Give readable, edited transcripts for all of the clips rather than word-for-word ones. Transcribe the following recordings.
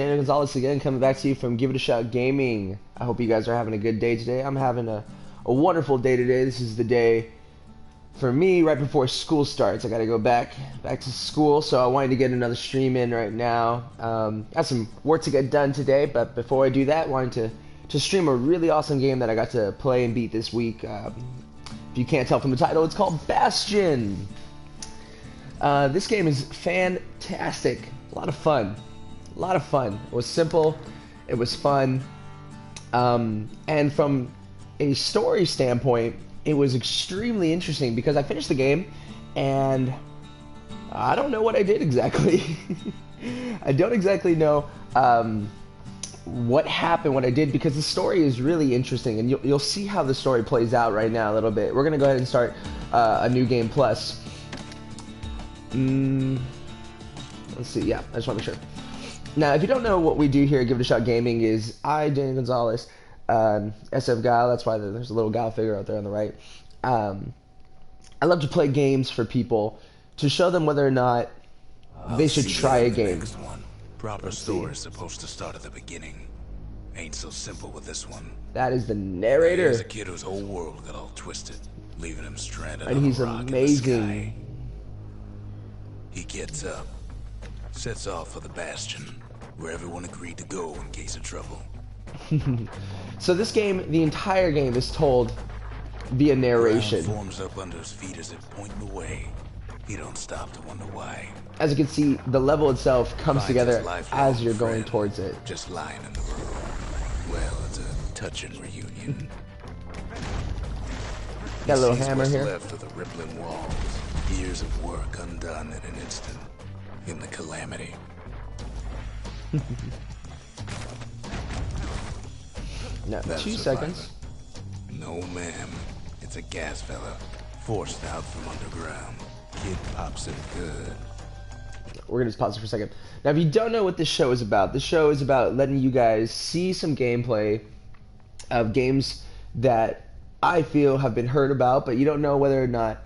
Daniel Gonzalez again, coming back to you from Give It a Shot Gaming. I hope you guys are having a good day today. I'm having a wonderful day today. This is the day for me right before school starts. I got to go back to school, so I wanted to get another stream in right now. Got some work to get done today, but before I do that, I wanted to stream a really awesome game that I got to play and beat this week. If you can't tell from the title, it's called Bastion. This game is fantastic. A lot of fun. It was simple. It was fun. And from a story standpoint, it was extremely interesting because I finished the game and I don't know what I did exactly. I don't exactly know what happened, what I did, because the story is really interesting, and you'll see how the story plays out right now a little bit. We're going to go ahead and start a new game plus. Let's see. Yeah, I just want to make sure. Now, if you don't know what we do here at Give It a Shot Gaming is I, Daniel Gonzalez, SF Guile, that's why there's a little Guile figure out there on the right. I love to play games for people to show them whether or not they should try a game. Proper story is supposed to start at the beginning. Ain't so simple with this one. That is the narrator. Here's a kid whose whole world got all twisted, leaving him stranded and on he's a rock amazing. in the sky. He gets up, sets off for the Bastion, where everyone agreed to go in case of trouble. So this game, the entire game, is told via narration. Ground forms up under his feet as if pointing the way. He don't stop to wonder why. As you can see, the level itself comes together as you're going towards it. Just lying in the room. Well, it's a touching reunion. Got a little He sees hammer what's here. left of the rippling walls. Years of work undone in an instant. In the calamity. No, That's 2 survivor. seconds. No, ma'am. It's a gas fella. Forced out from underground. Kid pops it good. We're gonna just pause it for a second. Now, if you don't know what this show is about letting you guys see some gameplay of games that I feel have been heard about, but you don't know whether or not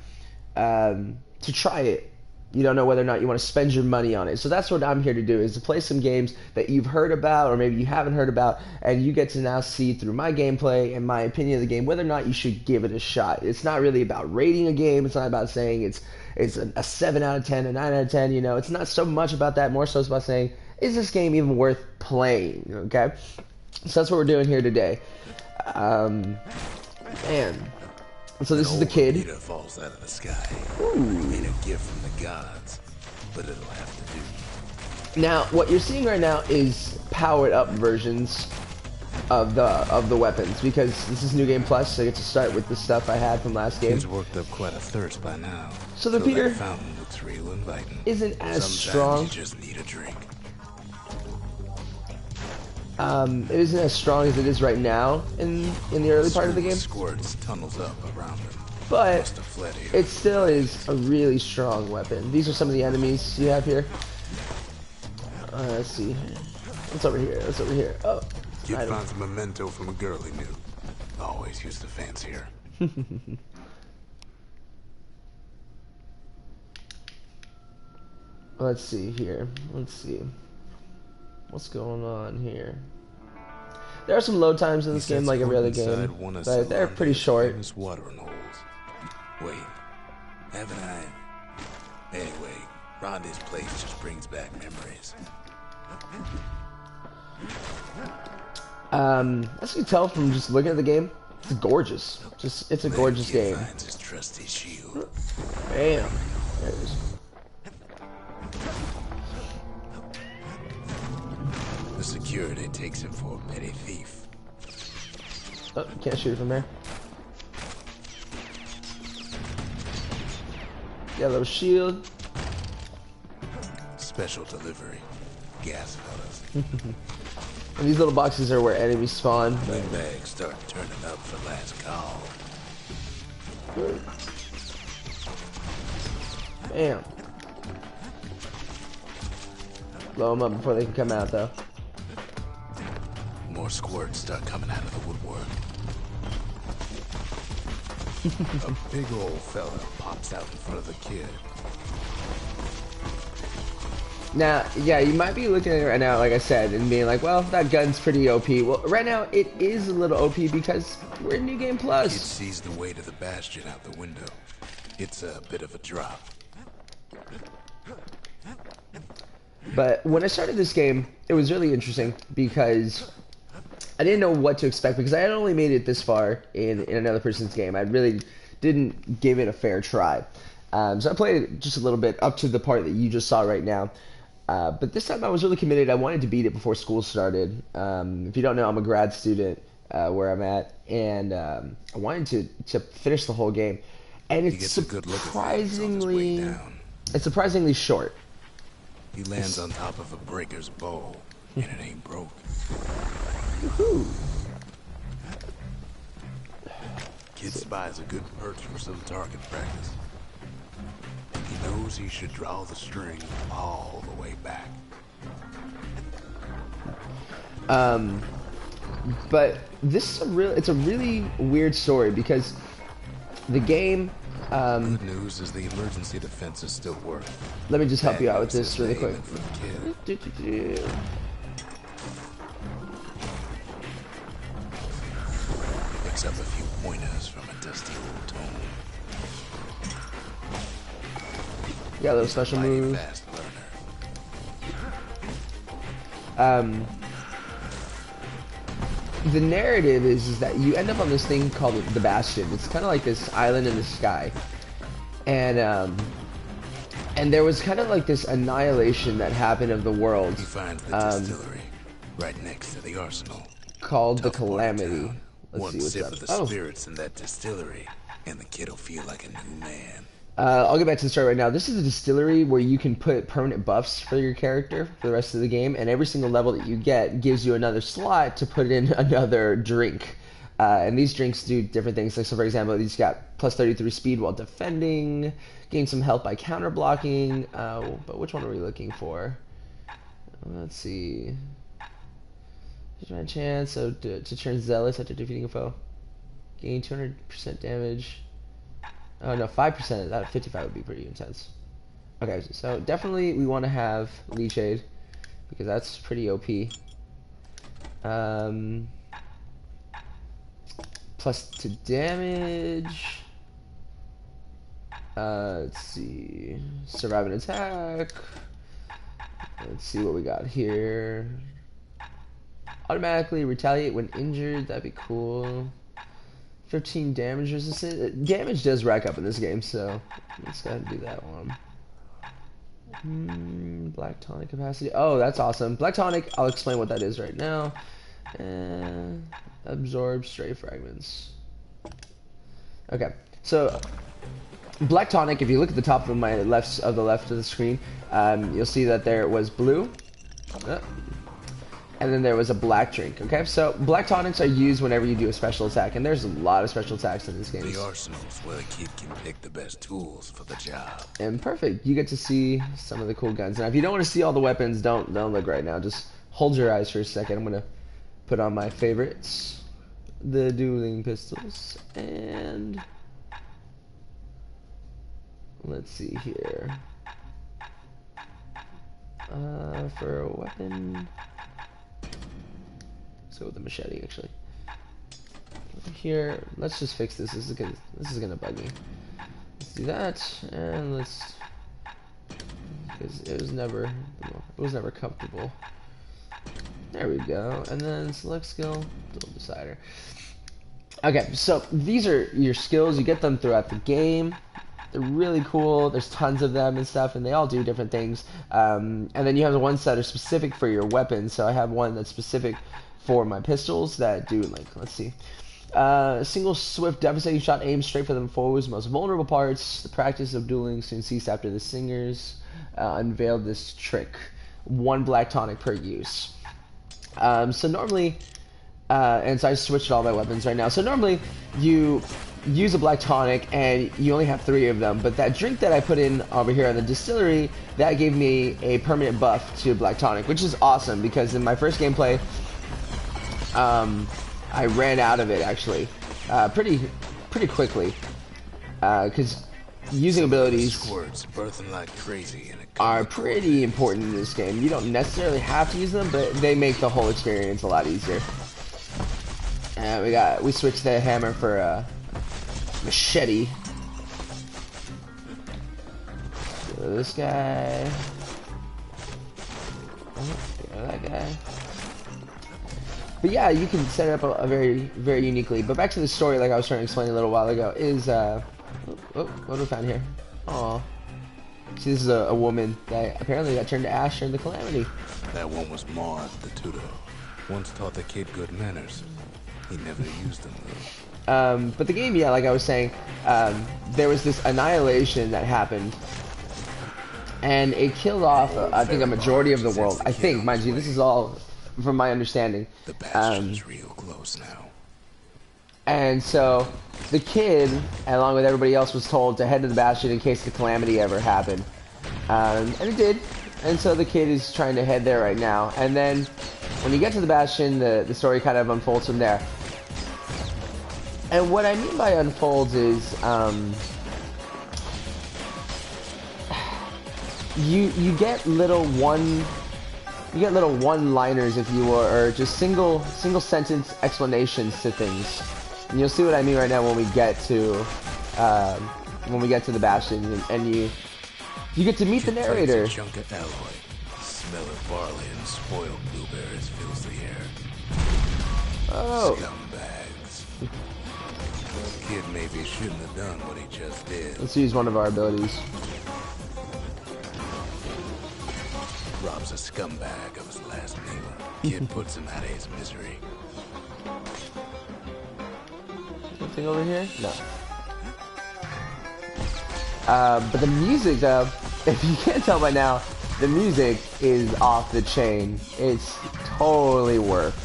to try it. You don't know whether or not you want to spend your money on it. So that's what I'm here to do, is to play some games that you've heard about or maybe you haven't heard about, and you get to now see through my gameplay and my opinion of the game whether or not you should give it a shot. It's not really about rating a game. It's not about saying it's a 7 out of 10, a 9 out of 10. You know, it's not so much about that. More so it's about saying, is this game even worth playing? Okay? So that's what we're doing here today. Man. So this is the kid. Meteor falls out of the sky. Ooh. Made a gift from the gods, but it'll have to do. Now, what you're seeing right now is powered up versions of the weapons, because this is New Game Plus, so I get to start with the stuff I had from last game. He's worked up quite a thirst by now. So the Peter that fountain looks real inviting. isn't as Sometimes strong. you just need a drink. It isn't as strong as it is right now in the early part of the game, Squirts tunnels up around him. but Must have fled here. it still is a really strong weapon. These are some of the enemies you have here. Let's see. What's over here? What's over here? Oh, Kid item. finds a memento from a girl he knew. Always used to fancy her. Let's see here. Let's see. What's going on here? There are some load times in this game, like every other game, but they're pretty short. Famous watering holes. Wait, haven't I? Anyway, Rhonda's place just brings back memories. As you can tell from just looking at the game, it's gorgeous. It's a gorgeous game. Finds his trusty shield. Bam. There it is. The security takes him for a petty thief. Oh, can't shoot it from there. Got a little shield. Special delivery. Gas fellas. And these little boxes are where enemies spawn. When bags start turning up for last call. Bam. Blow them up before they can come out, though. More squirts start coming out of the woodwork. A big old fella pops out in front of the kid. Now, yeah, you might be looking at it right now, like I said, and being like, well, that gun's pretty OP. Well, right now, it is a little OP because we're in New Game Plus. Kid sees the way to the Bastion out the window. It's a bit of a drop. But when I started this game, it was really interesting because I didn't know what to expect because I had only made it this far in another person's game. I really didn't give it a fair try. So I played it just a little bit up to the part that you just saw right now. But this time I was really committed. I wanted to beat it before school started. If you don't know, I'm a grad student where I'm at, and I wanted to finish the whole game. And it's surprisingly short. He lands on top of a breaker's bow, and it ain't broke. Woohoo! Kid spies a good perch for some target practice. He knows he should draw the string all the way back. But this is it's a really weird story because the game. Good news is the emergency defense is still working. Let me just help you out with this really quick. Picks up a few pointers from a dusty old tome. Yeah, a little special move. Fast learner. The narrative is that you end up on this thing called the Bastion. It's kind of like this island in the sky, and there was kind of like this annihilation that happened of the world. He finds the distillery right next to the arsenal, called the Calamity. Let's One see what's sip up. of the spirits in that distillery, and the kid'll feel like a new man. I'll get back to the story right now. This is a distillery where you can put permanent buffs for your character for the rest of the game, and every single level that you get gives you another slot to put in another drink. And these drinks do different things. Like, so for example, these got plus 33 speed while defending, gain some health by counter blocking. But which one are we looking for? Let's see. Just my chance to turn zealous after defeating a foe. Gain 200% damage. Oh no, 5%. That 55 would be pretty intense. Okay, so definitely we want to have Leech Aid because that's pretty OP. Plus to damage. Let's see. Survive an attack. Let's see what we got here. Automatically retaliate when injured. That'd be cool. 13 damage resistance. Damage does rack up in this game, so let's go ahead and do that one. Black tonic capacity. Oh, that's awesome. Black tonic, I'll explain what that is right now. Absorb stray fragments. Okay, so black tonic, if you look at the top of my left of the screen, you'll see that there was blue. And then there was a black drink, okay? So, black tonics are used whenever you do a special attack, and there's a lot of special attacks in this game. The arsenal's where the kid can pick the best tools for the job. And perfect. You get to see some of the cool guns. Now, if you don't want to see all the weapons, don't look right now. Just hold your eyes for a second. I'm going to put on my favorites. The dueling pistols. And let's see here. For a weapon... So with the machete, actually. Here, let's just fix this. This is gonna bug me. Let's do that, and let's, because it was never comfortable. There we go. And then select skill, dual decider. Okay, so these are your skills. You get them throughout the game. They're really cool. There's tons of them and stuff, and they all do different things. And then you have the ones that are specific for your weapons. So I have one that's specific for my pistols that do, like, let's see. Single swift devastating shot aims straight for the foe's most vulnerable parts. The practice of dueling soon ceased after the singers unveiled this trick. 1 black tonic per use. So normally, and so I switched all my weapons right now. So normally you use a black tonic and you only have 3 of them, but that drink that I put in over here in the distillery, that gave me a permanent buff to black tonic, which is awesome because in my first gameplay, I ran out of it actually pretty quickly because using abilities Squirts birthing like crazy and are pretty important in this game. You don't necessarily have to use them, but they make the whole experience a lot easier. And we switched the hammer for machete. So this guy. Oh, that guy. But yeah, you can set it up a very uniquely. But back to the story, like I was trying to explain a little while ago, is what do we find here? Aw. See, this is a woman that apparently got turned to ash during the calamity. That one was Mars, the tutor. Once taught the kid good manners. He never used them though. But the game, yeah, like I was saying, there was this annihilation that happened, and it killed off, I think, a majority of the world. I think, mind you, this is all from my understanding. The Bastion's real close now. And so the kid, along with everybody else, was told to head to the Bastion in case the calamity ever happened. And it did. And so the kid is trying to head there right now. And then when you get to the Bastion, the story kind of unfolds from there. And what I mean by unfolds is you get little one-liners, if you will, or just single sentence explanations to things. And you'll see what I mean right now when we get to the Bastion, and you get to meet the narrator. A chunk of alloy. Smell of barley and spoiled blueberries fills the air. Oh. Scumbags. Kid maybe shouldn't have done what he just did. Let's use one of our abilities. Robs a scumbag of his last meal. Kid puts him out of his misery. Anything over here? No. But the music, though, if you can't tell by now, the music is off the chain. It's totally worth.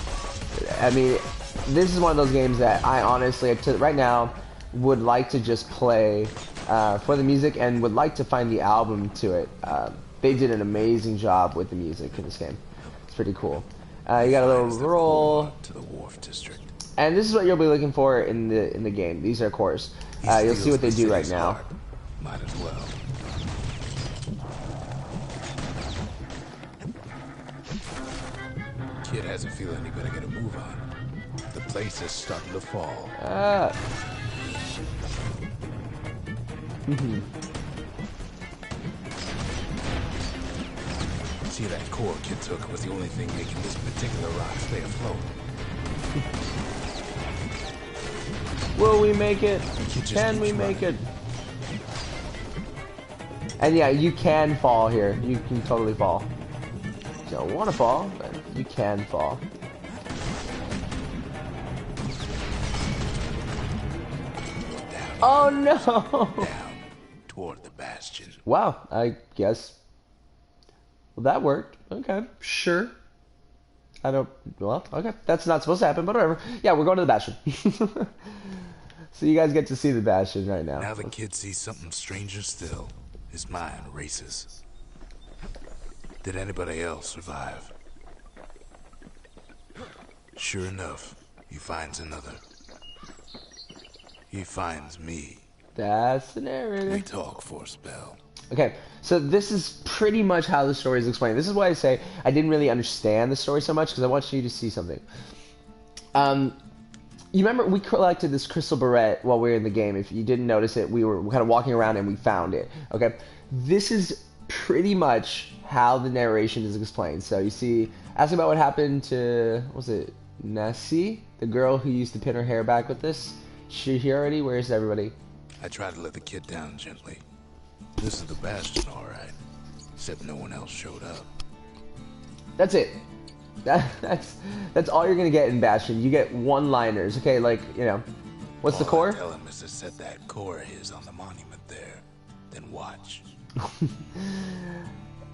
I mean, this is one of those games that I honestly, right now, would like to just play for the music, and would like to find the album to it. They did an amazing job with the music in this game. It's pretty cool. You got a little roll to the wharf district. And this is what you'll be looking for in the game. These are cores. You'll see what they do right now. Might as well. Kid has a feeling he better get a move on. The place is starting to fall. See, that core kid took was the only thing making this particular rock stay afloat. Will we make it? Can we make it? And yeah, you can fall here. You can totally fall. You don't want to fall, but you can fall. Oh no! Down toward the Bastion. Wow, I guess. Well, that worked. Okay, sure. Well, okay. That's not supposed to happen, but whatever. Yeah, we're going to the Bastion. So you guys get to see the Bastion right now. Now the kid sees something stranger still. His mind races. Did anybody else survive? Sure enough, he finds another. He finds me. That's the narrator. We talk for a spell. Okay, so this is pretty much how the story is explained. This is why I say I didn't really understand the story so much, because I want you to see something. You remember we collected this crystal barrette while we were in the game. If you didn't notice it, we were kind of walking around and we found it. Okay, this is pretty much how the narration is explained. So you see, ask about what happened to, what was it, Nessie, the girl who used to pin her hair back with this. She here already? Where is everybody? I tried to let the kid down gently. This is the Bastion, all right. Except no one else showed up. That's it. That's all you're gonna get in Bastion. You get one-liners. Okay, like, you know, what's the core? Tell him is to set that core of his on the monument there. Then watch.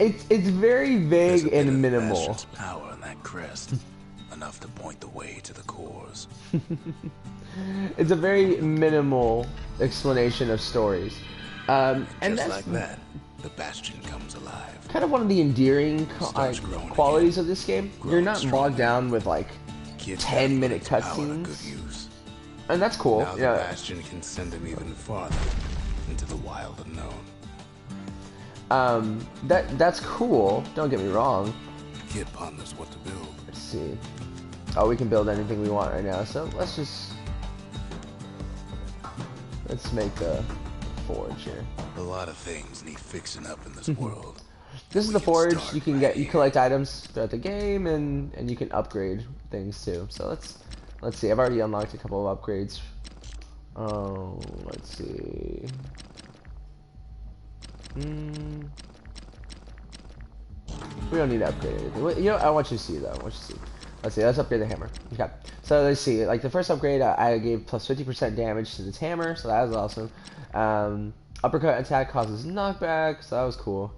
It's very vague and minimal. Bastion's power in that crest. Enough to point the way to the cores. It's a very minimal explanation of stories. And just that's like that, the Bastion comes alive. kind of one of the endearing qualities of this game. You're not bogged down with like 10-minute cutscenes, and that's cool. Now the Bastion can send him even farther. into the wild unknown. That's cool. Don't get me wrong. Kid ponders what to build. Let's see. Oh, we can build anything we want right now. So let's make a forge here. A lot of things need fixing up in this world. This is the forge. You can you collect items throughout the game, and you can upgrade things too. So let's see. I've already unlocked a couple of upgrades. Oh, let's see. We don't need to upgrade anything. You know, I want you to see though. I want you to see. Let's see. Let's upgrade the hammer. Okay. So let's see. Like the first upgrade, I gave plus 50% damage to this hammer, so that was awesome. Uppercut attack causes knockback, so that was cool.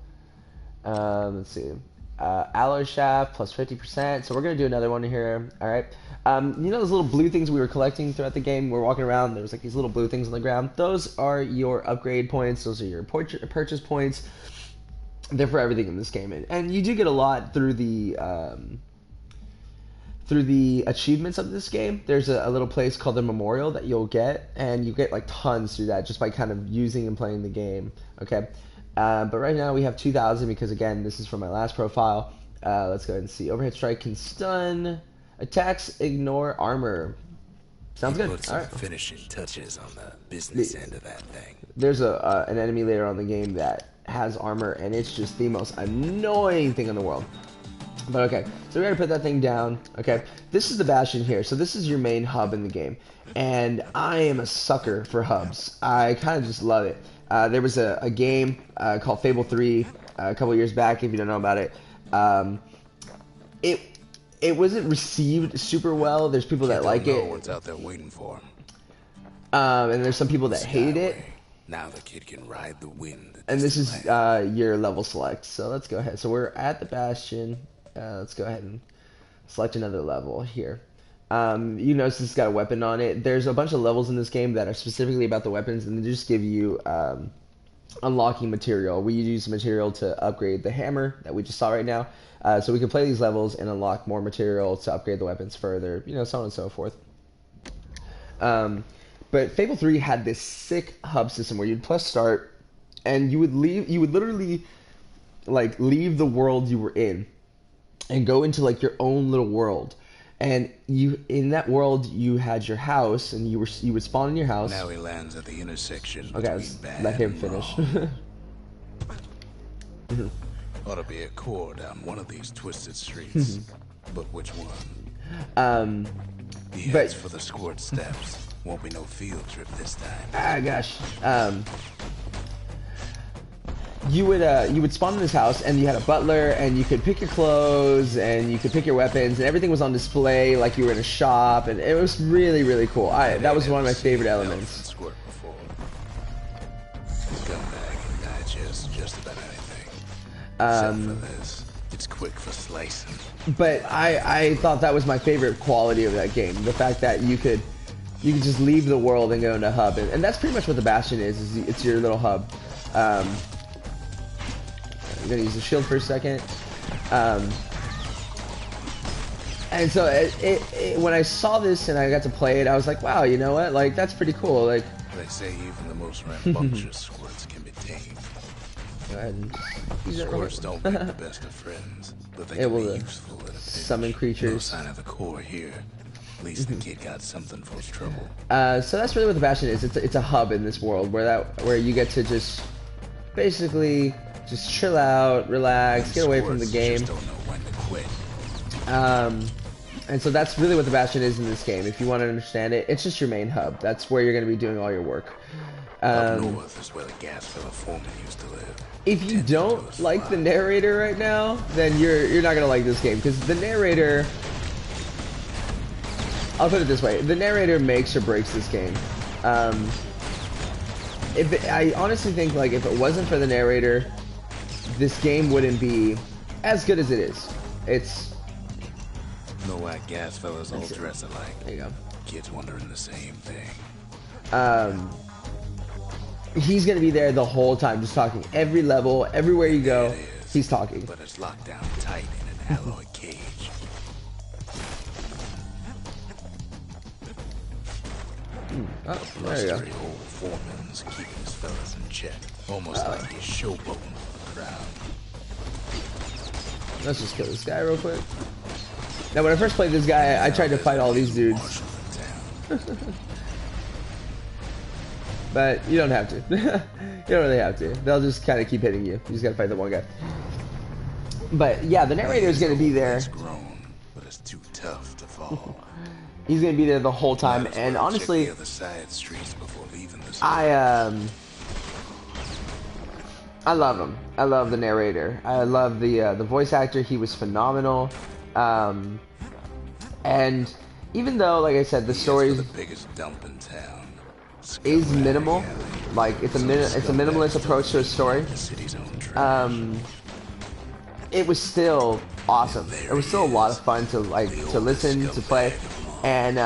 Let's see. Alloy shaft plus 50%. So we're gonna do another one here. All right. You know those little blue things we were collecting throughout the game? We're walking around. There's like these little blue things on the ground. Those are your upgrade points. Those are your purchase points. They're for everything in this game, and you do get a lot through the achievements of this game. There's a little place called the Memorial that you'll get, and you get like tons through that just by kind of using and playing the game. Okay. But right now we have 2,000 because, again, this is from my last profile. Let's go ahead and see. Overhead strike can stun. Attacks ignore armor. Sounds good. Put some finishing touches on the business end of that thing. There's an enemy later on in the game that has armor, and it's just the most annoying thing in the world. But okay, so we gotta put that thing down. Okay, this is the Bastion here. So this is your main hub in the game, and I am a sucker for hubs. I kind of just love it. There was a game called Fable 3 a couple years back. If you don't know about it, it wasn't received super well. There's people that like it. What's out there waiting for him. And there's some people that hated it. Now the kid can ride the wind. And this is your level select. So let's go ahead. So we're at the Bastion. Let's go ahead and select another level here. You notice this has got a weapon on it. There's a bunch of levels in this game that are specifically about the weapons, and they just give you unlocking material. We use material to upgrade the hammer that we just saw right now. So we can play these levels and unlock more material to upgrade the weapons further, you know, so on and so forth. But Fable 3 had this sick hub system where you'd press start, and you would literally like leave the world you were in and go into like your own little world. And in that world you had your house, and you would spawn in your house. Now he lands at the intersection. Okay, let him finish. Ought to be a core down one of these twisted streets. But which one? He heads for the squirt steps. Won't be no field trip this time. Ah, gosh. You would spawn in this house, and you had a butler, and you could pick your clothes, and you could pick your weapons, and everything was on display like you were in a shop, and it was really, really cool. That was one of my favorite elements. Scumbag can digest just about anything. Except for this, it's quick for slicing. But I thought that was my favorite quality of that game, the fact that you could just leave the world and go into a hub, and that's pretty much what the Bastion is it's your little hub. I'm gonna use the shield for a second. And so when I saw this and I got to play it, I was like, wow, you know what? Like, that's pretty cool. Like, they say even the most rambunctious squirts can be tamed. Go ahead and use it. Squirts don't make the best of friends, but they can be useful in a pinch. Summon creatures. No sign of the core here. At least the kid got something for his trouble. So that's really what the Bastion is. It's a hub in this world where you get to just basically just chill out, relax, get away from the game. Just don't know when to quit. And so that's really what the Bastion is in this game. If you want to understand it, it's just your main hub. That's where you're going to be doing all your work. Up north is where the gas filler foreman used to live. If you don't like the narrator right now, then you're not going to like this game, because the narrator, I'll put it this way, the narrator makes or breaks this game. I honestly think, like, if it wasn't for the narrator, this game wouldn't be as good as it is. It's no whack gas fellas all dress alike. There you go. Kids wondering the same thing. He's gonna be there the whole time, just talking. Every level, everywhere you go, he's talking. But it's locked down tight in an alloy cage. Oh, there you go. Old foreman's keeping his fellas in check, almost like he's showboating for the crowd. Let's just kill this guy real quick. Now, when I first played this guy, I tried to fight all these dudes. But you don't have to. You don't really have to. They'll just kind of keep hitting you. You just gotta fight the one guy. But yeah, the narrator is gonna be there. It's grown, but it's too tough to follow. He's gonna be there the whole time, and honestly, I love him. I love the narrator. I love the voice actor. He was phenomenal. And even though, like I said, the story is minimal, like it's a minimalist approach to a story. It was still awesome. It was still a lot of fun to listen to play, and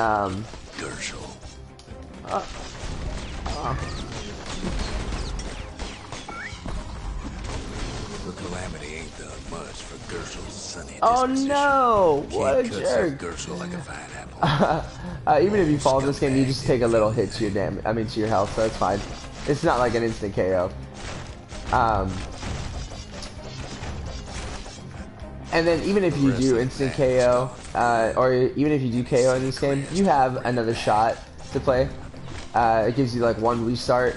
Calamity ain't done much for Gershell's sunny oh no! What a jerk! Gershell like a pineapple. Even if you fall in this game, you just take a little hit to your to your health, so it's fine. It's not like an instant KO. And then even if you do instant KO, or even if you do KO in this game, you have another shot to play. It gives you like one restart.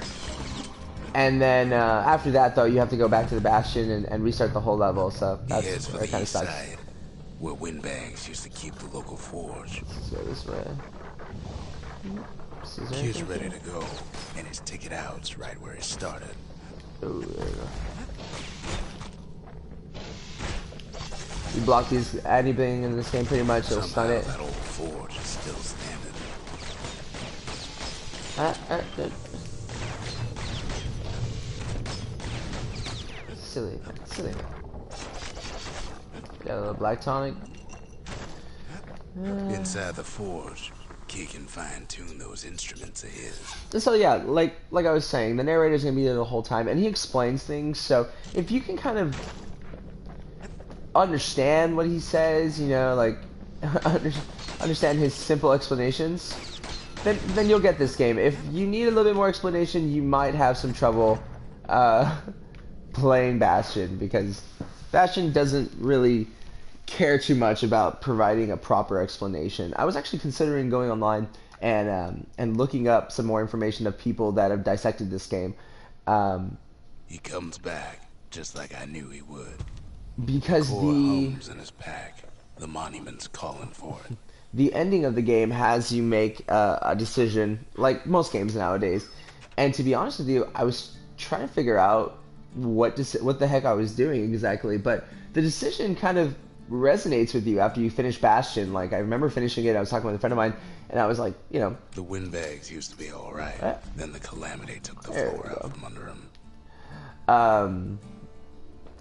And then after that, though, you have to go back to the Bastion and restart the whole level. So that kind of sucks. Where windbags used to keep the local forge. Let's go this way. Kid's ready to go, and his ticket out's right where it started. Oh, there you go. You block these anything in this game pretty much, it'll stun it. That old forge is still standing. Silly. Got a little black tonic. Inside the forge, Kid can fine-tune those instruments of his. So yeah, like I was saying, the narrator's gonna be there the whole time, and he explains things. So if you can kind of understand what he says, you know, like understand his simple explanations, then you'll get this game. If you need a little bit more explanation, you might have some trouble playing Bastion, because Bastion doesn't really care too much about providing a proper explanation. I was actually considering going online and looking up some more information of people that have dissected this game. He comes back just like I knew he would. Because hums in his pack. The monument's calling for it. The ending of the game has you make a decision, like most games nowadays. And to be honest with you, I was trying to figure out what the heck I was doing exactly, but the decision kind of resonates with you after you finish Bastion. Like, I remember finishing it, I was talking with a friend of mine, and I was like, you know, the windbags used to be alright. Then the Calamity took the floor out from under him.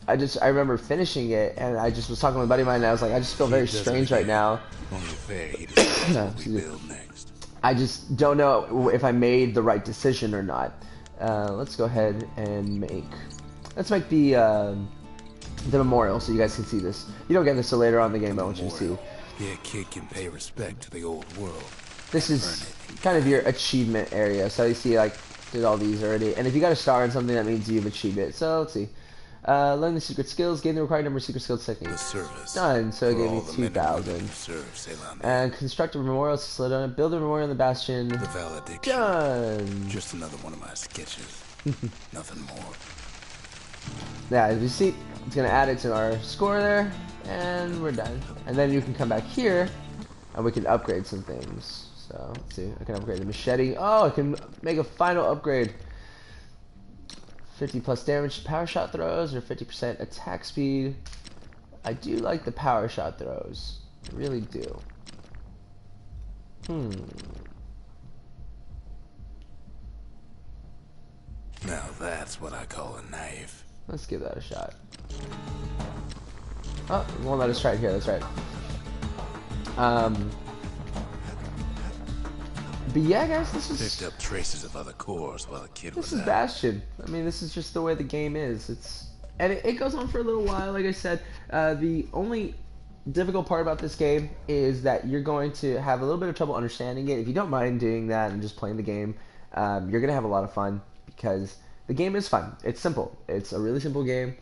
I remember finishing it, and I just was talking with a buddy of mine, and I was like, I just feel very strange right now. Only fair he decides what we build next. I just don't know if I made the right decision or not. Let's go ahead and let's make the memorial so you guys can see this. You don't get this till later on in the game, but I want you to see. Yeah, Kid can pay respect to the old world. This is kind of your achievement area. So you see, like, did all these already. And if you got a star in something, that means you've achieved it. So let's see. Learn the secret skills, gain the required number of secret skills techniques. Done. So it gave me 2,000. And construct a memorial to slow down. Build a memorial in the Bastion. The valediction. Done. Just another one of my sketches. Nothing more. Yeah, as you see, it's gonna add it to our score there, and we're done. And then you can come back here, and we can upgrade some things. So let's see. I can upgrade the machete. Oh, I can make a final upgrade. 50 plus damage to power shot throws, or 50% attack speed. I do like the power shot throws. I really do. Now that's what I call a knife. Let's give that a shot. Oh, it won't let us try it here. That's right. But yeah, guys, this is... Picked up traces of other cores while the kid was This is Bastion. I mean, this is just the way the game is. And it goes on for a little while, like I said. The only difficult part about this game is that you're going to have a little bit of trouble understanding it. If you don't mind doing that and just playing the game, you're going to have a lot of fun because the game is fun. It's simple. It's a really simple game.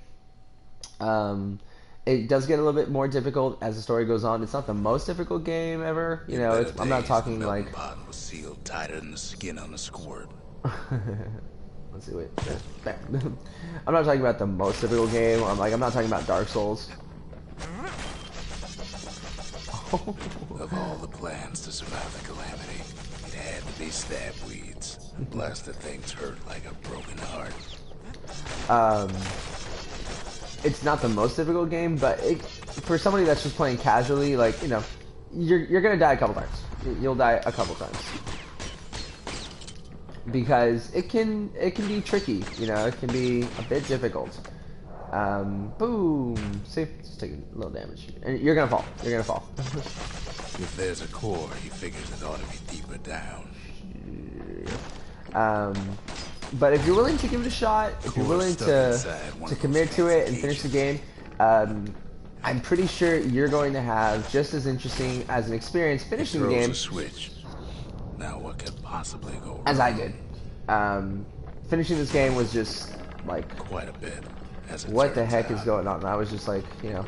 It does get a little bit more difficult as the story goes on. It's not the most difficult game ever. You know, I'm not talking like... pot was sealed tighter than the skin on a squirt. Let's see, wait. There. I'm not talking about the most difficult game. I'm not talking about Dark Souls. Of all the plans to survive the calamity, it had to be stab weeds. Blasted things hurt like a broken heart. It's not the most difficult game, but for somebody that's just playing casually, like, you know, you're gonna die a couple times. You'll die a couple times. Because it can be tricky, you know, it can be a bit difficult. Boom. See, just taking a little damage. And you're gonna fall. You're gonna fall. If there's a core, he figures it ought to be deeper down. But if you're willing to give it a shot, if you're willing to commit to it and finish the game, I'm pretty sure you're going to have just as interesting as an experience finishing the game. Switch. Now what could possibly go wrong? As I did. Finishing this game was just like quite a bit. What the heck is going on? And I was just like, you know,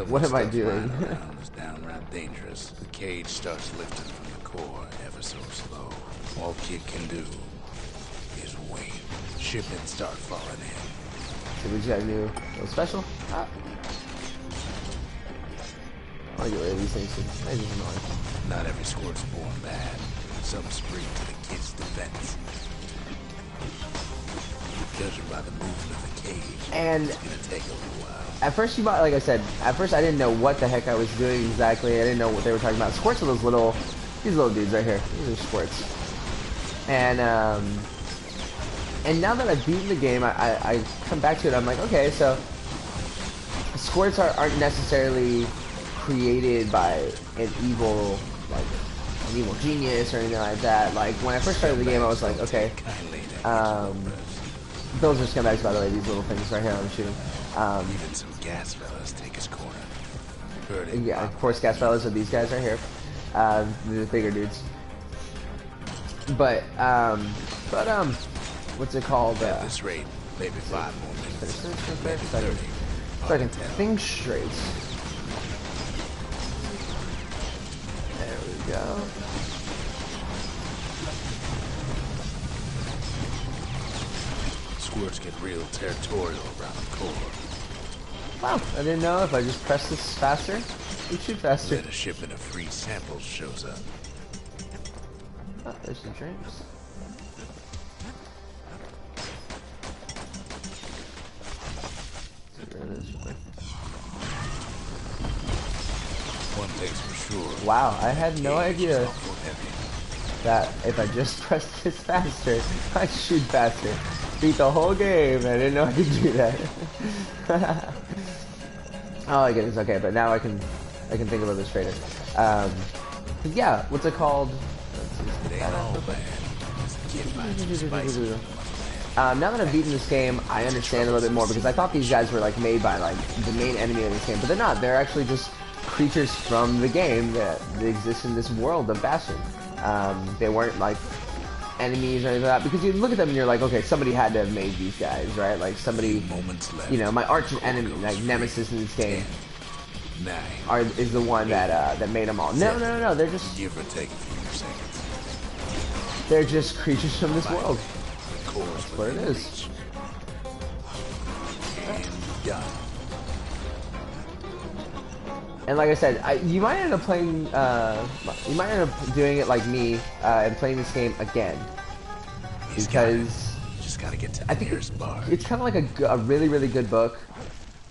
what am I doing? It's downright dangerous. The cage starts lifting from the core ever so slow. All Kid can do is wait. Shipments start falling in. So we just got a new little special. Ah. I want to get rid of these things. They're just annoying. Not every squirt's born bad. Some spring to the kid's defense. Judging by the movement of the cage, and it's gonna take a little while. At first, like I said, at first I didn't know what the heck I was doing exactly. I didn't know what they were talking about. Squirts are these little dudes right here. These are squirts. And now that I've beaten the game, I come back to it. I'm like, okay, so squirts aren't necessarily created by an evil genius or anything like that. Like when I first started the game, I was like, okay, those are scumbags, by the way. These little things right here I'm shooting. Even some gas fellas take his corner. Yeah, of course, gas fellas are these guys right here. The bigger dudes. But what's it called? At this rate, maybe 5 more minutes. So I can think straight. There we go. Squirts get real territorial around the core. Wow, I didn't know if I just press this faster, we shoot faster. Then a shipment of free samples shows up. Oh, there's some dreams. One thing's for sure. Wow, I had no idea that if I just pressed this faster, I'd shoot faster. Beat the whole game. I didn't know I could do that. Oh my goodness. Okay, but now I can think a little bit straighter. Yeah, what's it called? Now that I've beaten this game, I understand a little bit more because I thought these guys were like made by like the main enemy of this game, but they're not. They're actually just creatures from the game that exist in this world of Bastion. They weren't like enemies or anything like that, because you look at them and you're like, okay, somebody had to have made these guys, right? Like somebody, you know, my arch enemy, like Nemesis in this game, is the one that made them all. No, they're just give or take a few seconds. They're just creatures from this world. That's what it is. And done. And like I said, you might end up playing, you might end up doing it like me, and playing this game again. Because just gotta get to the nearest bar. It's kind of like a really, really good book.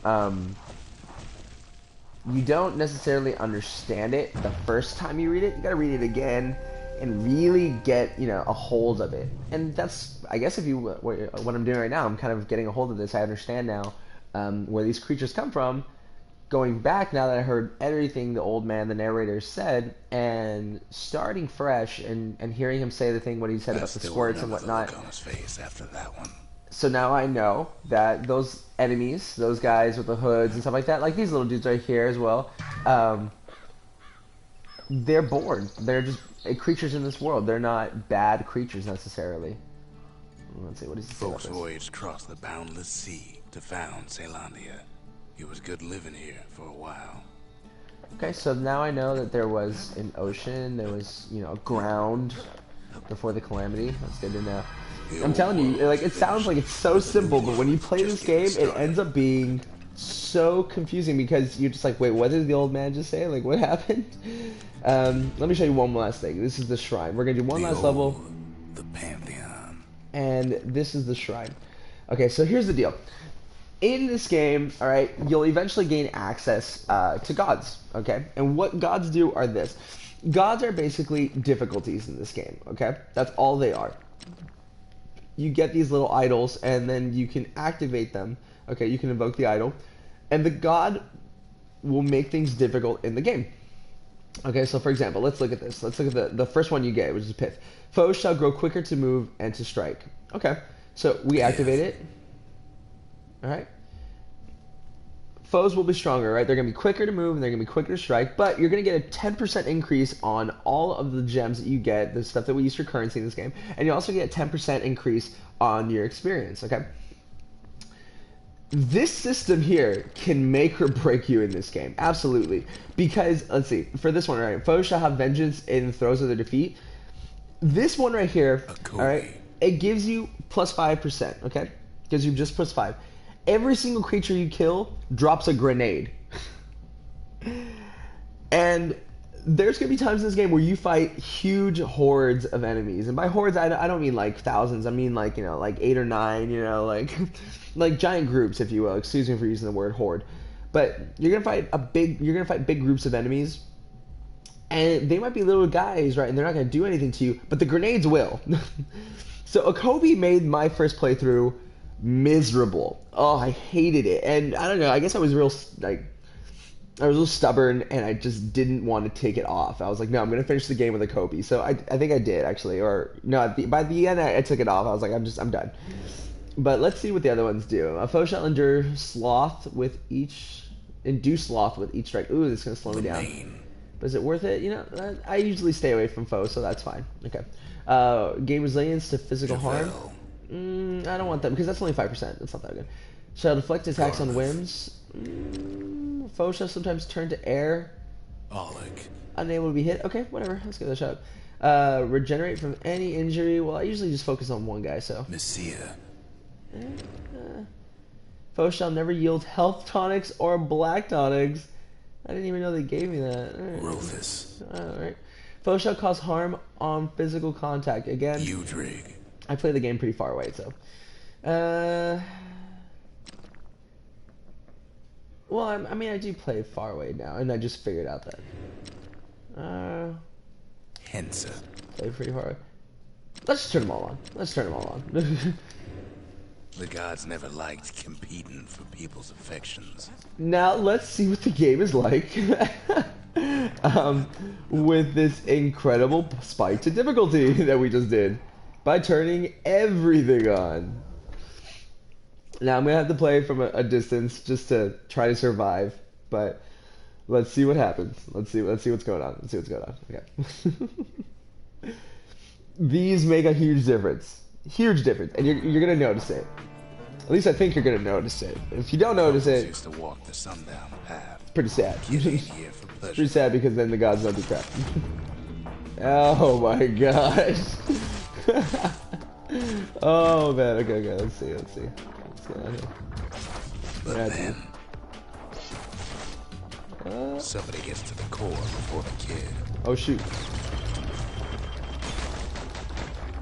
You don't necessarily understand it the first time you read it. You gotta read it again and really get, you know, a hold of it. And that's, I guess, what I'm doing right now. I'm kind of getting a hold of this. I understand now where these creatures come from. Going back now that I heard everything the old man, the narrator, said, and starting fresh and hearing him say the thing what he said about the squirts and whatnot. On his face after that one. So now I know that those enemies, those guys with the hoods and stuff like that, like these little dudes right here as well, they're bored. They're just creatures in this world. They're not bad creatures necessarily. Let's see, what does he say about Folks this? voyaged across the boundless sea to found Caelondia. It was good living here for a while. Okay, so now I know that there was an ocean, there was, you know, ground before the calamity. That's good to know. I'm telling you, like, it sounds like it's so simple, but when you play this game, it ends up being so confusing because you're just like, wait, what did the old man just say? Like, what happened? Let me show you one last thing. This is the shrine. We're gonna do one last level. The Pantheon. And this is the shrine. Okay, so here's the deal. In this game, all right, you'll eventually gain access to gods, okay? And what gods do are this. Gods are basically difficulties in this game, okay? That's all they are. You get these little idols, and then you can activate them, okay? You can invoke the idol, and the god will make things difficult in the game. Okay, so for example, let's look at this. Let's look at the first one you get, which is Pith. Foes shall grow quicker to move and to strike. Okay, so we activate it. Alright. Foes will be stronger, right? They're going to be quicker to move and they're going to be quicker to strike, but you're going to get a 10% increase on all of the gems that you get, the stuff that we use for currency in this game, and you also get a 10% increase on your experience, okay? This system here can make or break you in this game, absolutely. Because, let's see, for this one, right? Foes shall have vengeance in the throes of their defeat. This one right here, alright, it gives you plus 5%, okay? Gives you just plus 5. Every single creature you kill drops a grenade. And there's going to be times in this game where you fight huge hordes of enemies. And by hordes, I don't mean like thousands. I mean like, you know, like 8 or 9, you know, like like giant groups, if you will. Excuse me for using the word horde. But you're going to fight big groups of enemies. And they might be little guys, right? And they're not going to do anything to you, but the grenades will. So Akobi made my first playthrough miserable. Oh, I hated it. And I don't know, I guess I was real stubborn and I just didn't want to take it off. I was like, no, I'm going to finish the game with Akobi. So I think I did, actually. Or, no, by the end, I took it off. I was like, I'm done. But let's see what the other ones do. A foe shall induce sloth with each strike. Ooh, this is going to slow me down. But is it worth it? You know, I usually stay away from foes, so that's fine. Okay. Gain resilience to physical harm. I don't want that because that's only 5%. That's not that good. Shall deflect attacks on whims. Foe shall sometimes turn to air. Unable to be hit. Okay, whatever. Let's give that a shot. Regenerate from any injury. Well, I usually just focus on one guy, so. Messiah. Foe shall never yield health tonics or black tonics. I didn't even know they gave me that. Rufus. Alright. Foe shall cause harm on physical contact. Again. Udrig. I play the game pretty far away, so. Well, I mean, I do play far away now, and I just figured out that. Hensa. Play pretty far away. Let's just turn them all on. Let's turn them all on. The gods never liked competing for people's affections. Now, let's see what the game is like. With this incredible spike to difficulty that we just did. By turning everything on. Now I'm gonna have to play from a distance just to try to survive, but let's see what happens. Let's see what's going on. Let's see what's going on. Okay. These make a huge difference. Huge difference, and you're gonna notice it. At least I think you're gonna notice it. If you don't notice it, used to walk the sundown path. Pretty sad. Pretty Pretty sad because then the gods don't do crap. Oh my gosh. Oh man, okay, let's see. Let's get out here. But then, somebody gets to the core before the kid. Oh shoot.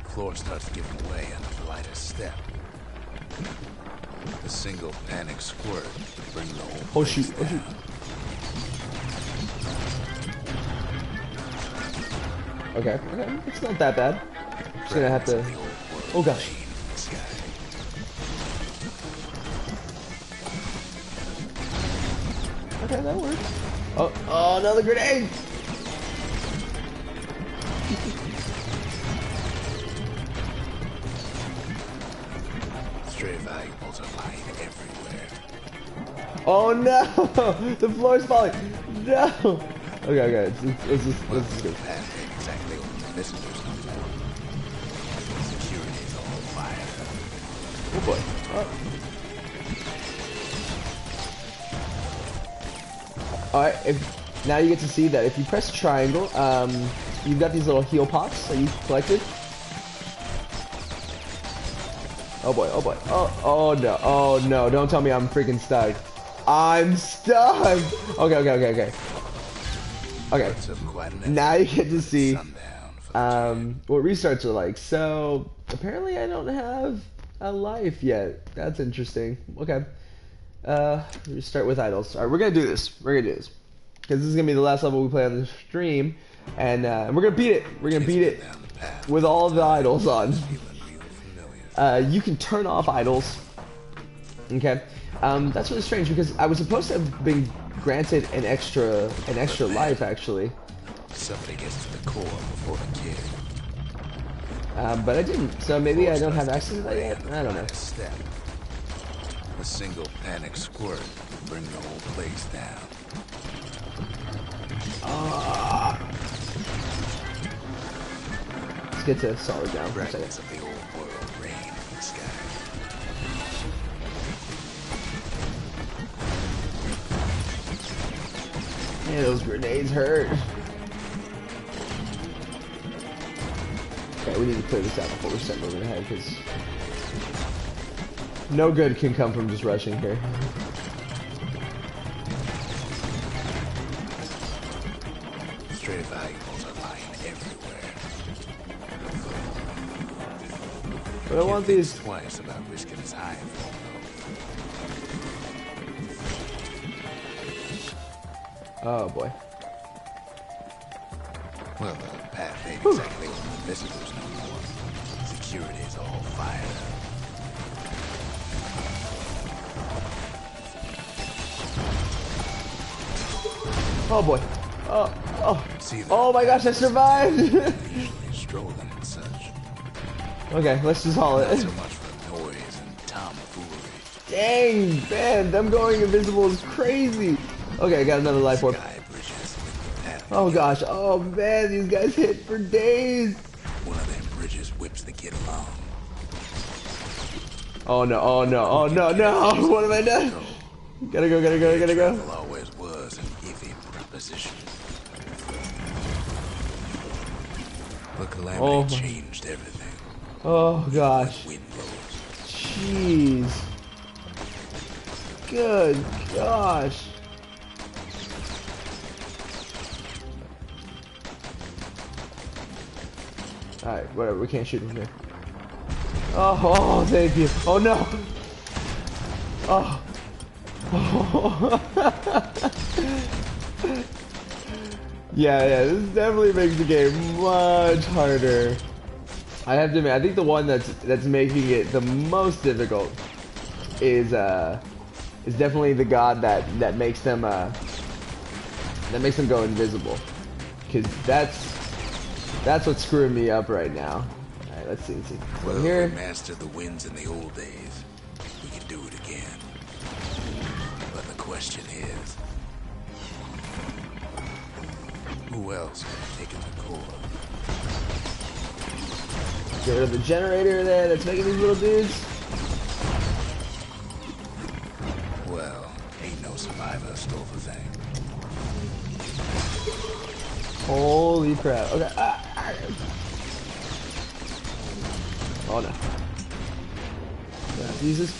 The floor starts giving way under the lighter's step. A single panic squirt to bring the whole place down. Okay, it's not that bad. Just gonna have to. Oh gosh. Okay, that works. Oh, another grenade! Oh no! The floor's falling. No. Okay. Let's just go. Exactly what the visitors do. Security is all fire. Oh boy. Oh. Alright, now you get to see that if you press triangle, you've got these little heal pots that you collected. Oh boy. Oh no. Don't tell me I'm freaking stuck. I'm stuck. Okay. Now you get to see what restarts are like. So apparently I don't have a life yet. That's interesting. Okay. We start with idols. Alright, we're gonna do this. Because this is gonna be the last level we play on the stream. And we're gonna beat it. We're gonna beat it with all the idols on. You can turn off idols. Okay. That's really strange because I was supposed to have been granted an extra life actually. Somebody gets to the core before the kid. But I didn't. So maybe I don't have access to that yet. I don't know. A single panic squirt will bring the whole place down. Let's get to solid ground for a second. Of the old world rain in the sky. Yeah, those grenades hurt. Okay, we need to clear this out before we start moving ahead, because no good can come from just rushing here. Stray valuables are lying everywhere. But I want these twice about risking his hide. Oh boy. Well, the path ain't exactly what the visitors no more. Security is all fire. Oh boy. Oh my gosh, I survived! Strolling and such. Okay, let's just haul it. Not so much for noise and tomfoolery. Dang, man, them going invisible is crazy. Okay, I got another life orb. Oh gosh, oh man, these guys hit for days. One of them bridges whips the kid along. Oh no. What have I done? Gotta go. Travel always was an iffy proposition. But calamity changed everything. Oh gosh. Wind blows. Jeez. Good gosh. Alright, whatever, we can't shoot from here. Oh, thank you. Oh no! Oh. Yeah, this definitely makes the game much harder. I have to admit, I think the one that's making it the most difficult is definitely the god that makes them go invisible. Cause that's what's screwing me up right now. Alright, let's see. Well, here. We mastered the winds in the old days. We can do it again. But the question is, who else has taken the core? Get rid of the generator there that's making these little dudes. Well, ain't no survivor stole the thing. Holy crap. Okay. Oh no. Yeah, Jesus.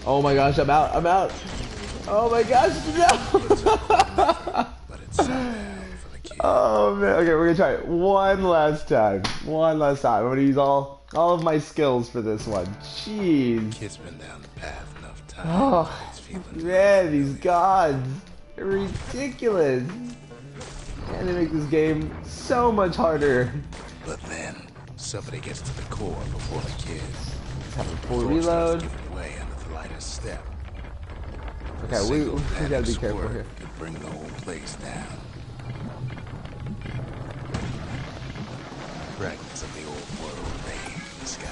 Oh my gosh, I'm out. Oh my gosh, no! But it's sundown for the kid. Oh man, okay, we're gonna try it one last time. I'm gonna use all of my skills for this one. Jeez. Kid's been down the path enough time. Oh, man, these gods. They're ridiculous. And they make this game so much harder. But then, somebody gets to the core before the kids. Let's have a full reload. Away under the lightest step. Okay, we gotta be careful here. Could bring the whole place down. Fragments of the old world rain in the sky.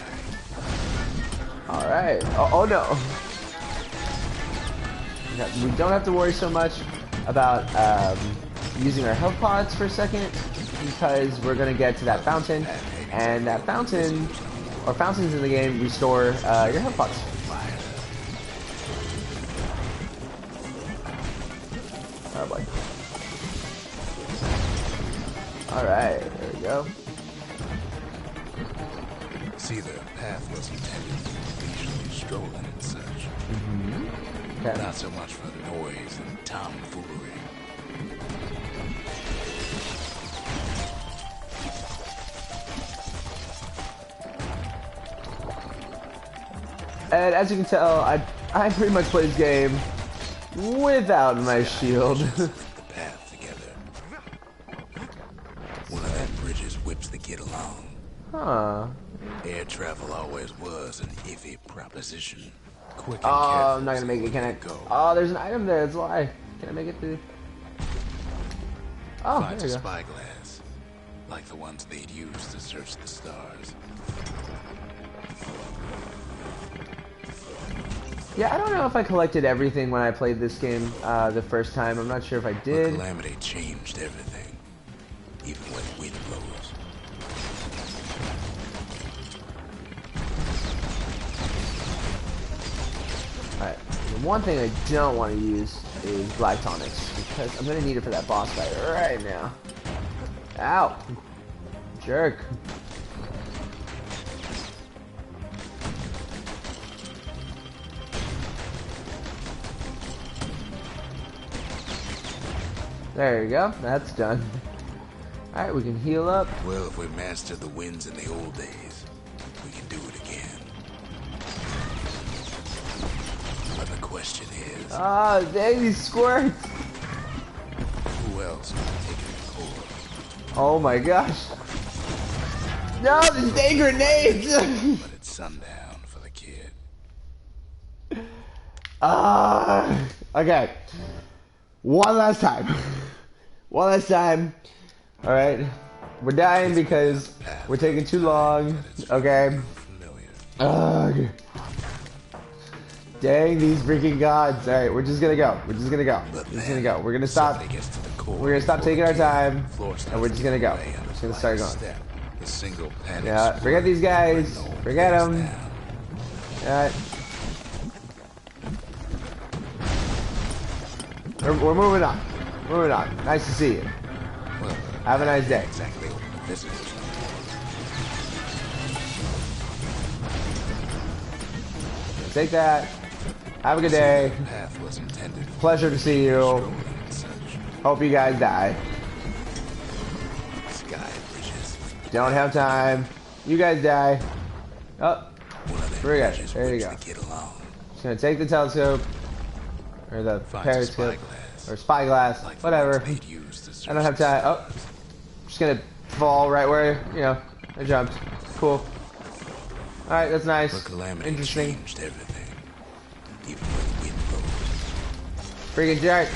All right. Oh no. We don't have to worry so much about using our health pods for a second, because we're gonna get to that fountain, and that fountain, or fountains in the game, restore your health pods. Oh boy. Alright, there we go. See, the path was intended for leisurely strolling and such. Okay. Not so much for noise and tomfoolery. And as you can tell, I pretty much play this game without my shield. The path together. One of them bridges whips the kid along. Huh. Air travel always was an iffy proposition. Quick and Oh, careful I'm not gonna make it, can I? go. Oh, there's an item there, that's why. Can I make it through? Oh, Finds there a you go. spyglass, like the ones they'd use to search the stars. Yeah, I don't know if I collected everything when I played this game the first time. I'm not sure if I But did. Calamity changed everything, even when wind blows. Alright, the one thing I don't want to use is Black Tonics, because I'm going to need it for that boss fight right now. Ow! Jerk. There you go, that's done. Alright, we can heal up. Well, if we mastered the winds in the old days, we can do it again. But the question is, Ah, dang these squirts! who else would take the core? Oh my gosh. No, these dang grenades! But it's sundown for the kid. Okay. One last time. One last time. Alright. We're dying because we're taking too long. Okay. Ugh. Dang these freaking gods. Alright, we're just gonna go. We're just gonna go. We're just gonna go. We're gonna stop. We're gonna stop taking our time. And we're just gonna go. We're just gonna start going. Yeah, forget these guys. Forget them. Alright. We're moving on. Moving on. Nice to see you. Have a nice day. Exactly what this is. Take that. Have a good day. Path was intended. Pleasure to see you. Hope you guys die. Sky bridges. Don't have time. You guys die. Oh, there you go. Just gonna take the telescope or the periscope or spyglass, whatever. I don't have time. Oh, just gonna fall right where I jumped. Cool. All right, that's nice. Interesting. Freaking jerk.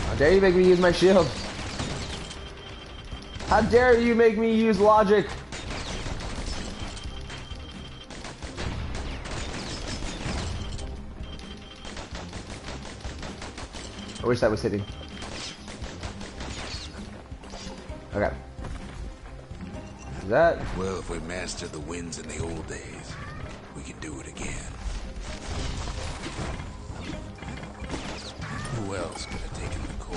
How dare you make me use my shield? How dare you make me use logic? I wish that was hitting. Okay. Is that? Well, if we mastered the winds in the old days, we could do it again. Who else could have taken the core?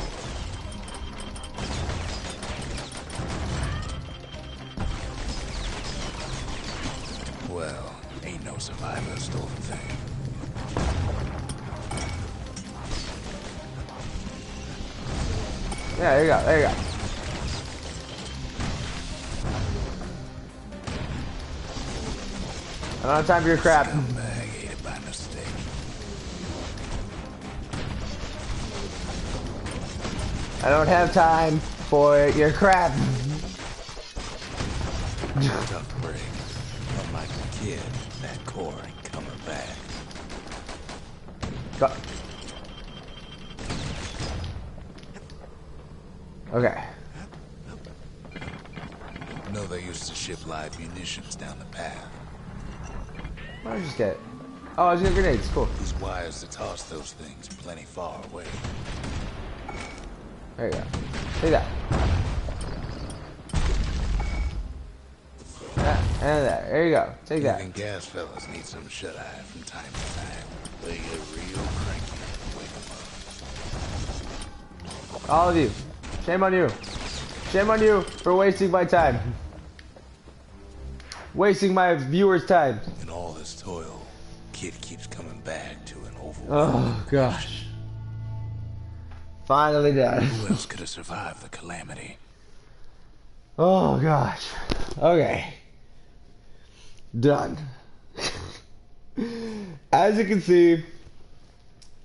Well, ain't no survivor stole the thing. Yeah, there you go. There you go. I don't have time for your crap. Scumbag ate it by mistake. I don't have time for your crap. Tough break. Unlike the kid, that core ain't coming back. Go. Okay. know they used to ship live munitions down the path. What did I just get? Oh, I just got grenades. Cool. Use wires to toss those things plenty far away. There you go. Take that. And that. There you go. Take that. Even gas fellas need some shut-eye from time to time. They get real cranky. Wake them up. All of you. Shame on you. Shame on you for wasting my time. Wasting my viewers' time. In all this toil, Kid keeps coming back to an overwhelming. Oh, gosh. Finally done. Who else could have survived the calamity? Oh, gosh. Okay. Done. As you can see,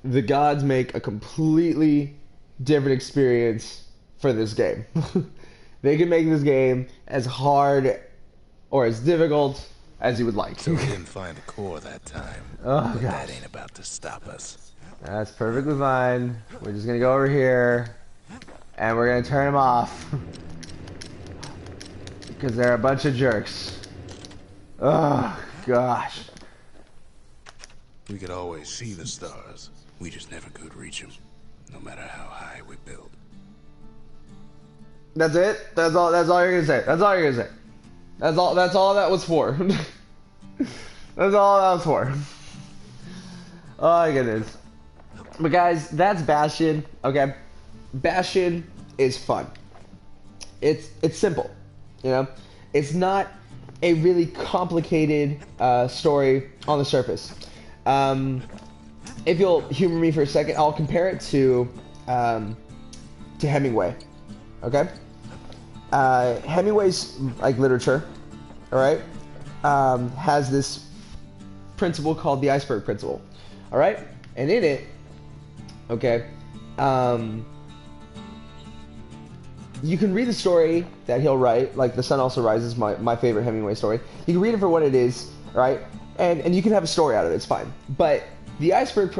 the gods make a completely different experience for this game. They can make this game as hard or as difficult as you would like. So we didn't find a core that time. Oh, but gosh. that ain't about to stop us. That's perfectly fine. We're just gonna go over here and we're gonna turn them off. Because they're a bunch of jerks. Oh, gosh. We could always see the stars. We just never could reach them, no matter how high we built. That's it? That's all you're gonna say. That's all you're gonna say. That's all that was for. That's all that was for. Oh my goodness. But guys, that's Bastion. Okay. Bastion is fun. It's simple. You know? It's not a really complicated story on the surface. If you'll humor me for a second, I'll compare it to Hemingway. Okay? Hemingway's like literature, all right, has this principle called the iceberg principle, all right, and in it, okay, you can read the story that he'll write, like The Sun Also Rises, my favorite Hemingway story. You can read it for what it is, right, and you can have a story out of it. It's fine, but the iceberg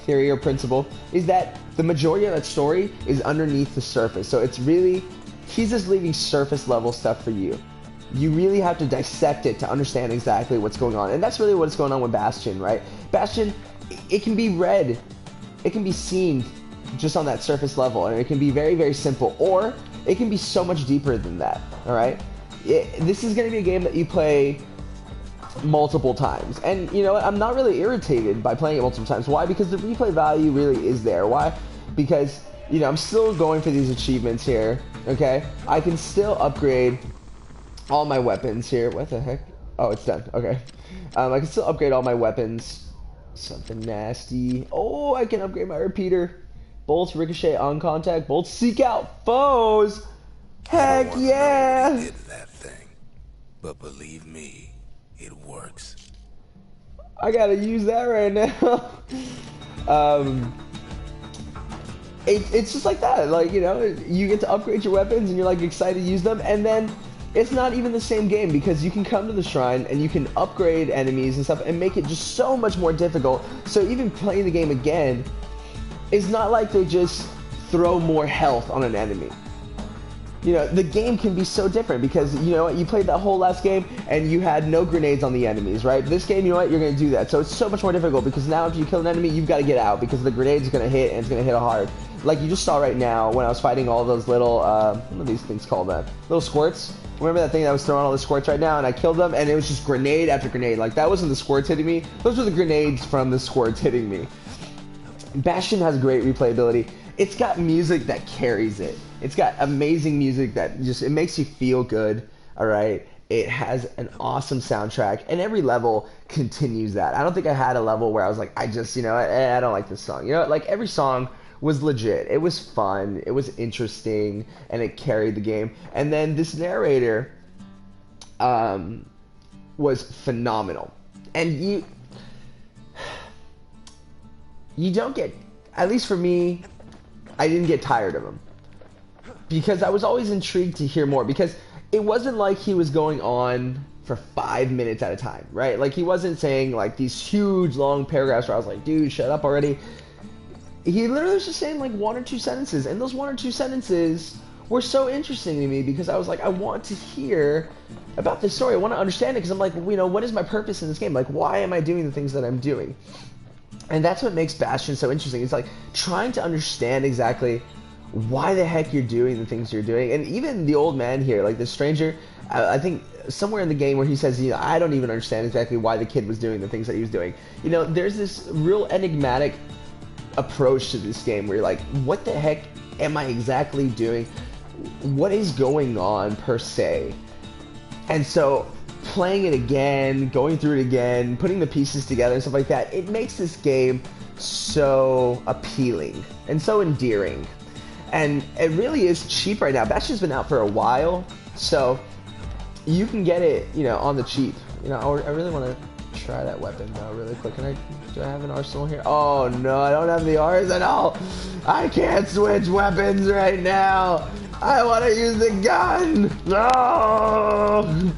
theory or principle is that the majority of that story is underneath the surface. So it's really, he's just leaving surface level stuff for you. You really have to dissect it to understand exactly what's going on. And that's really what's going on with Bastion, right? Bastion, it can be read, it can be seen just on that surface level, and it can be very, very simple, or it can be so much deeper than that, all right? This is going to be a game that you play multiple times, and you know what, I'm not really irritated by playing it multiple times. Why? Because the replay value really is there. Why? Because, you know, I'm still going for these achievements here, okay? I can still upgrade all my weapons here. What the heck? Oh, it's done. Okay. I can still upgrade all my weapons. Something nasty. Oh, I can upgrade my repeater. Bolts ricochet on contact. Bolts seek out foes. Heck yeah! Did that thing, but believe me, it works. I gotta use that right now. It's just like that. Like, you know, you get to upgrade your weapons and you're like excited to use them, and then it's not even the same game because you can come to the shrine and you can upgrade enemies and stuff and make it just so much more difficult. So even playing the game again, it's not like they just throw more health on an enemy. You know, the game can be so different because, you know what, you played that whole last game and you had no grenades on the enemies, right? This game, you know what, you're going to do that. So it's so much more difficult because now if you kill an enemy, you've got to get out because the grenade's going to hit and it's going to hit hard. Like you just saw right now when I was fighting all those little, what are these things called, man? Little squirts. Remember that thing that was throwing all the squirts right now, and I killed them, and it was just grenade after grenade. Like, that wasn't the squirts hitting me. Those were the grenades from the squirts hitting me. Bastion has great replayability. It's got music that carries it. It's got amazing music that just, it makes you feel good, all right? It has an awesome soundtrack, and every level continues that. I don't think I had a level where I was like, I just, you know, I don't like this song. You know, like, every song was legit. It was fun. It was interesting, and it carried the game. And then this narrator was phenomenal. And you don't get, at least for me, I didn't get tired of him. Because I was always intrigued to hear more. Because it wasn't like he was going on for 5 minutes at a time, right? Like, he wasn't saying, like, these huge, long paragraphs where I was like, dude, shut up already. He literally was just saying like 1 or 2 sentences, and those 1 or 2 sentences were so interesting to me because I was like, I want to hear about this story. I want to understand it because I'm like, you know, what is my purpose in this game? Like, why am I doing the things that I'm doing? And that's what makes Bastion so interesting. It's like trying to understand exactly why the heck you're doing the things you're doing. And even the old man here, like the stranger, I think somewhere in the game where he says, you know, I don't even understand exactly why the kid was doing the things that he was doing. You know, there's this real enigmatic approach to this game where you're like, what the heck am I exactly doing? What is going on per se? And so playing it again, going through it again, putting the pieces together and stuff like that, it makes this game so appealing and so endearing. And it really is cheap right now. Bastion's been out for a while, so you can get it, you know, on the cheap. You know, I really want to try that weapon though, really quick. Do I have an arsenal here? Oh no, I don't have the arsenal. I can't switch weapons right now. I want to use the gun. No.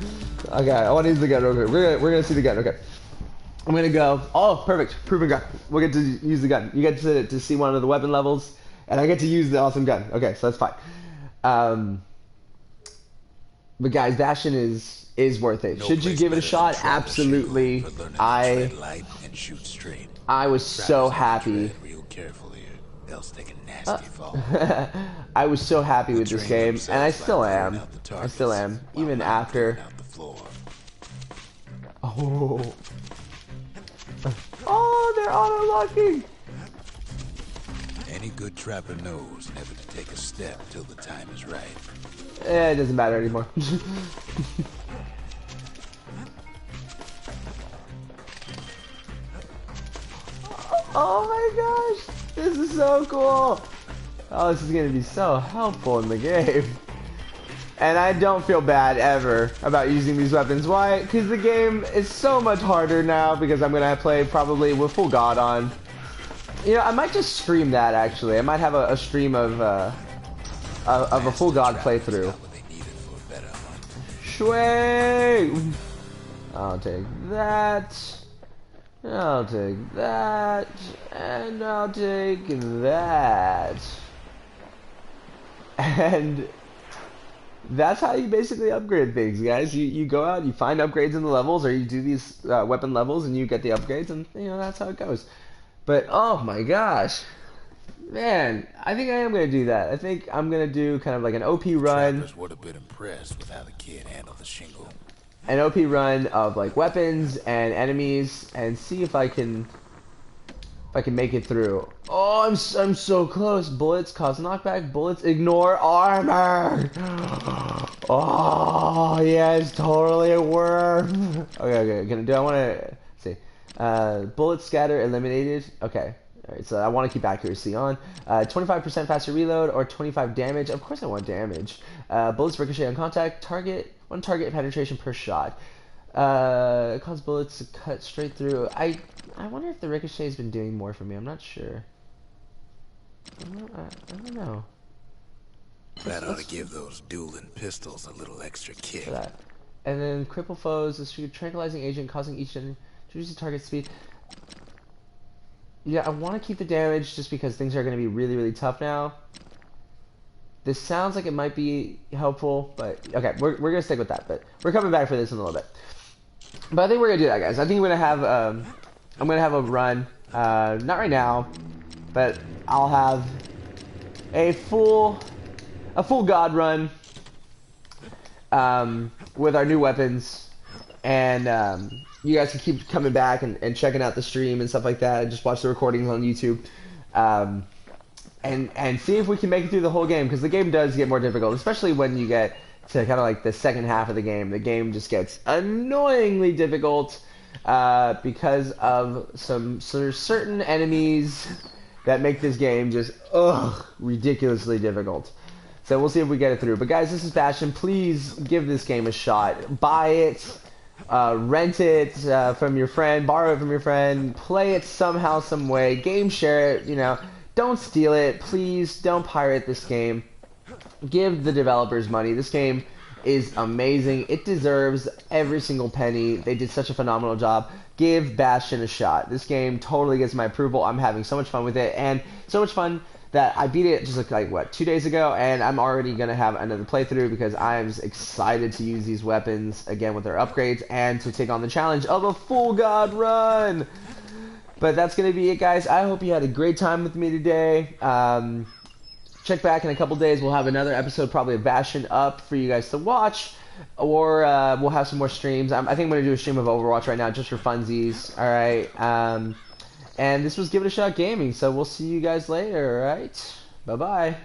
Okay, I want to use the gun real quick. We're gonna see the gun. Okay, I'm gonna go. Oh, perfect, proven gun. We'll get to use the gun. You get to see one of the weapon levels. And I get to use the awesome gun. Okay, so that's fine. But guys, Bastion is worth it. Should you give it a shot? Absolutely. I was so happy. I was so happy with this game, and I still am. I still am, even after. Oh, they're auto-locking. Any good trapper knows never to take a step till the time is right. It doesn't matter anymore. Oh my gosh, this is so cool. Oh, this is gonna be so helpful in the game. And I don't feel bad ever about using these weapons. Why? Because the game is so much harder now because I'm gonna play probably with full God on. You know, I might just stream that actually. I might have a stream of a full God playthrough. Shui! I'll take that. I'll take that. And I'll take that. And that's how you basically upgrade things, guys. You go out, you find upgrades in the levels, or you do these weapon levels and you get the upgrades, and you know, that's how it goes. But oh my gosh, man, I think I am gonna do that. I think I'm gonna do kind of like an OP run. Trappers would have been impressed with how the kid handled the shingle. An OP run of like weapons and enemies, and see if I can make it through. Oh, I'm so close. Bullets cause knockback. Bullets ignore armor. Oh yes, totally a worm. Okay. Do I want to see? Bullets scatter eliminated. Okay. Alright, so I want to keep accuracy on. 25% faster reload or 25 damage. Of course I want damage. Bullets ricochet on contact. One target penetration per shot. Cause bullets to cut straight through. I wonder if the ricochet has been doing more for me. I'm not sure. I don't know. That ought to give those dueling pistols a little extra kick. That. And then cripple foes. This should tranquilizing agent causing each to reduce the target speed. Yeah, I want to keep the damage just because things are going to be really, really tough now. This sounds like it might be helpful, but okay, we're going to stick with that. But we're coming back for this in a little bit. But I think we're going to do that, guys. I think I'm going to have a run. Not right now, but I'll have a full God run with our new weapons, and you guys can keep coming back and checking out the stream and stuff like that, and just watch the recordings on YouTube, and see if we can make it through the whole game, because the game does get more difficult, especially when you get to kind of like the second half of the game. The game just gets annoyingly difficult because of some certain enemies that make this game just ridiculously difficult. So we'll see if we get it through. But guys, this is Bastion. Please give this game a shot. Buy it. Rent it from your friend, borrow it from your friend, play it somehow, some way, game share it, you know, don't steal it, please, don't pirate this game, give the developers money. This game is amazing, it deserves every single penny, they did such a phenomenal job. Give Bastion a shot. This game totally gets my approval. I'm having so much fun with it, and so much fun that I beat it just like what, 2 days ago, and I'm already gonna have another playthrough because I'm excited to use these weapons again with their upgrades and to take on the challenge of a full god run. But that's gonna be it, guys. I hope you had a great time with me today. Check back in a couple days. We'll have another episode, probably of Bastion, up for you guys to watch, or we'll have some more streams. I think I'm gonna do a stream of Overwatch right now just for funsies. All right. And this was Give It a Shot Gaming, so we'll see you guys later, alright? Bye-bye.